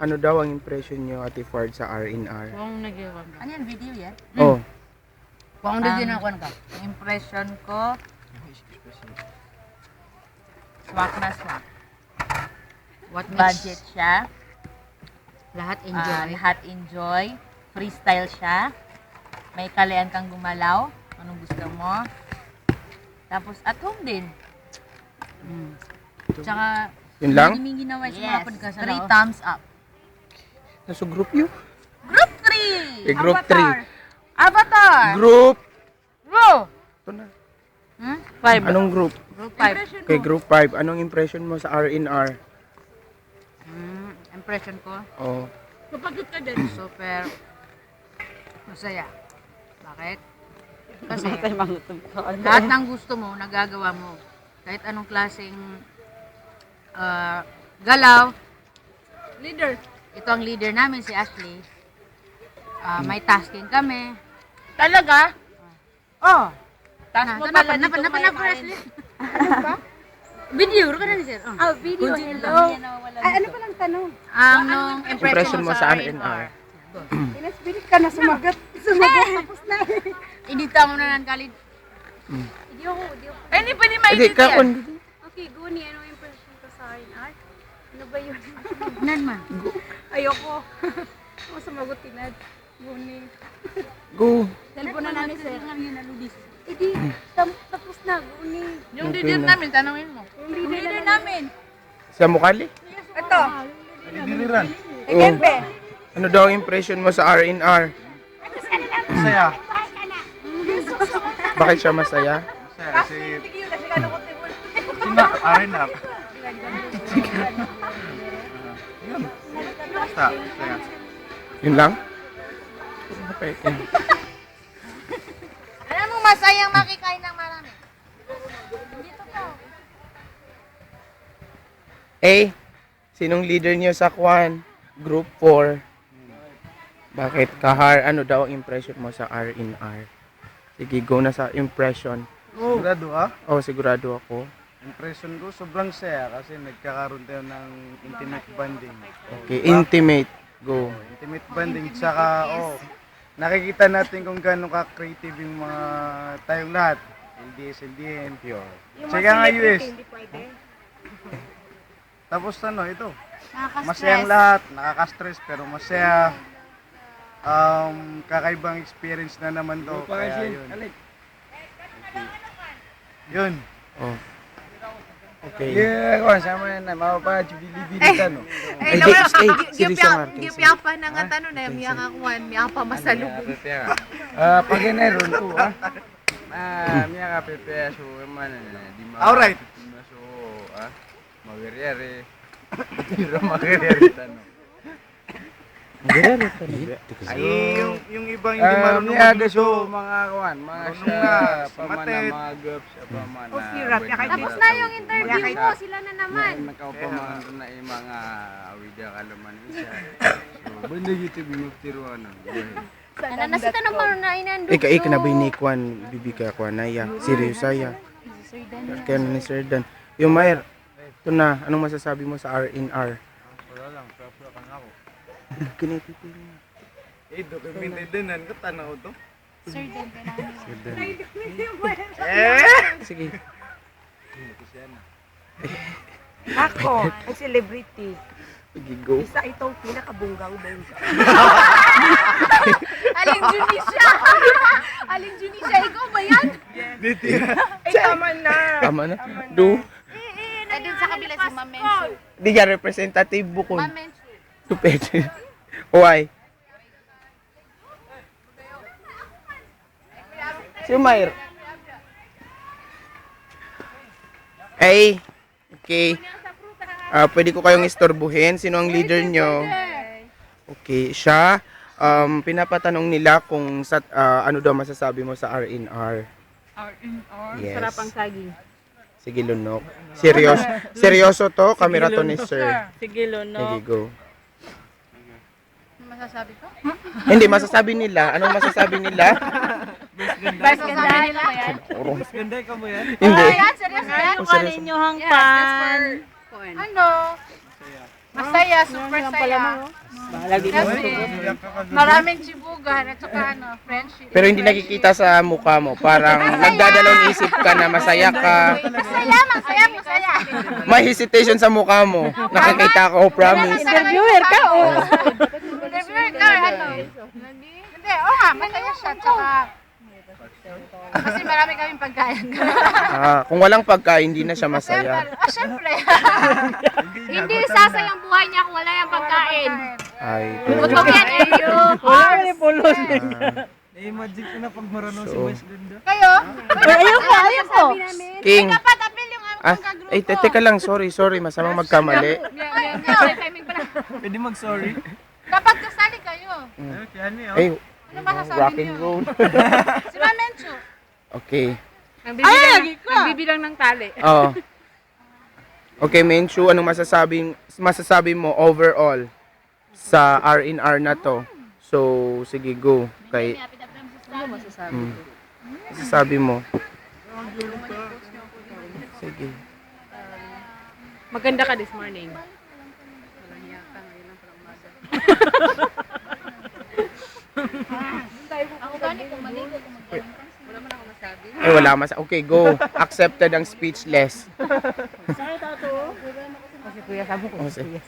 Ano daw ang impression nyo, Ate Ford, sa R&R? Kung nag-iwan ka. Ano yan, video yan? Oh, Kung nag-iwan ka. Ang impression ko, swak na swak. What Budget siya. Lahat enjoy. Lahat enjoy. Freestyle siya. May kalian kang gumalaw. Anong gusto mo. Tapos at home din. Tsaka, yun lang? may ginawa sa mga podcast. 3 thumbs up. Nasa group yun? Group 3! Eh, group 3. Avatar! Group! Bro! Ito na. 5. Anong group? Group 5. Okay, group 5. Anong impression mo sa R&R? Impression ko, Oh, kapagod ka din. Super masaya. Bakit? Kasi lahat ng gusto mo, nagagawa mo. Kahit anong klaseng galaw. Leader. Ito ang leader namin, si Ashley. May tasking kami. Talaga? Oh! Task mo pala dito Ashley. Video, ka na ni sir. Oh, video, hello. Ay, ano palang tanong? Ang impression mo sa R&R? Inas-bilis ka na sumagot. Sumagot, tapos na. Edita mo na ng kalid. Hindi ako. Hindi pwede Hindi, ma-edit kakon. yan. Okay, Guni, anong impression ko sa R&R? Ano ba yun? Nan man. Ayoko. Ako sumagot tinad. Guni. Go. Cellphone na namin, sir. Hindi, tapos na, Guni. Yung Okay leader na. namin, tanongin mo. Yung Leader namin. Sa Mukali? Ito. Oh. Ano daw ang impression mo sa R&R? Masaya. Bakit siya masaya? Masaya kasi... Sina, arin up. Yun. Basta, masaya. Yun lang? Okay. Alam mo, masayang makikain ng marami. Eh, sinong leader niyo sa Kwan? Group 4. Bakit? Kahar, ano daw ang impression mo sa R&R? Sige, go na sa impression. Sigurado Oh, sigurado ako. Impression ko, sobrang saya kasi nagkakaroon tayo ng intimate bonding. Okay, intimate. Go. Intimate bonding, tsaka nakikita natin kung gaano ka-creative yung mga tayong lahat. LDS, LDN, pure. Tsaka nga US. Tapos ito. Masayang lahat, nakaka-stress pero masaya. Kakaibang experience na naman to. Kaya yun. Yun. Oh. Okay. Yeah, kung sama na, mapapagod bilibilitan, no? Ay, di, stay. Seryoso nga. Gipyapa na nga tanong na yung miya kakuan, miya pa masalubong. Pag mayroon to, Mia ka pepe so man di ma. Alright. So mageriere. Tiro mageriere tanong. Ay, yung ibang hindi marunong Mia ada magluto. so mga kawan, mga Marunong sa na, sa pamana matet. mga groups sa pamana. Tapos na yung interview mo, sila na naman. Nakaupo mga na mga awida kaluman isa. So banda YouTube yung tiro ano. Ano, nasa tanong mo na inandun. Ika na ba ni Kwan? Bibigay ko na ya. Seryoso ya. Kaya na ni Sir Dan. Yung Mayer, ito na. Anong masasabi mo sa R&R? Wala lang, pura ka nga ako. Kinititin mo. Dokumentidanan ko, tanaw to. Sir Dan, Sir Dan. Eh! Sige. Ako, ang celebrity. Sige, go. Isa itong pinakabunggang-bungga. Aling Junisha! Aling Junisha, ikaw ba yan? Ay, tama na. Tama na. Do. Ay, dun sa kabila si Ma'am Menchu. Di ka representative bukod. Ma'am Menchu. Tupete. Why? Si Mayer. Ay, okay. Pwede ko kayong istorbuhin. Sino ang leader nyo? Okay, siya. Pinapatanong nila kung ano daw masasabi mo sa R&R. Yes. Sarap ang saging. Sige, Lunok. Seryoso to. Kamera to ni Sir. Sige, Sige, Lono. go. Ano masasabi ko? Hindi, masasabi nila. Anong masasabi nila? Masasabi nila ba yan? Ganda ka mo yan? Hindi. Yan, seryoso yan? Oh, seryoso. Ninyo hang Yes, that's for... Ano? Masaya, super saya. Kasi maraming chibugan at saka friendship. Pero hindi nakikita sa mukha mo. Parang nagdadalawang isip ka na masaya ka. Masaya. May hesitation sa mukha mo. Nakikita ko, promise. Interviewer ka, Interviewer ka, Hindi, masaya siya. Tsaka, kasi marami kaming pagkain. Kung walang pagkain, hindi na siya masaya. Siyempre. Hindi sasayang buhay niya kung wala yung pagkain. Ay, Gutom yan, Eyo. Na-imagine ko na pag marunong si So, Wes ganda. Kayo? Ayun po. King. Dapat apil yung Teka lang, sorry. Masamang magkamali. Timing pala. Pwede mag-sorry. Dapat kasali kayo. Yan eh, Ay, Ano ba sasabi rock and niyo? roll. Si Mamencho. Okay. Nagbibilang ng tali. Oo. Okay, Menchu, anong masasabi mo overall sa R&R na to? So, sige, go. Kay, masasabi mo? Sige. Maganda ka this morning. Ay, wala mas. Okay, go. Accepted ang speechless. Kasi kuya, sabi ko. Oh, sige.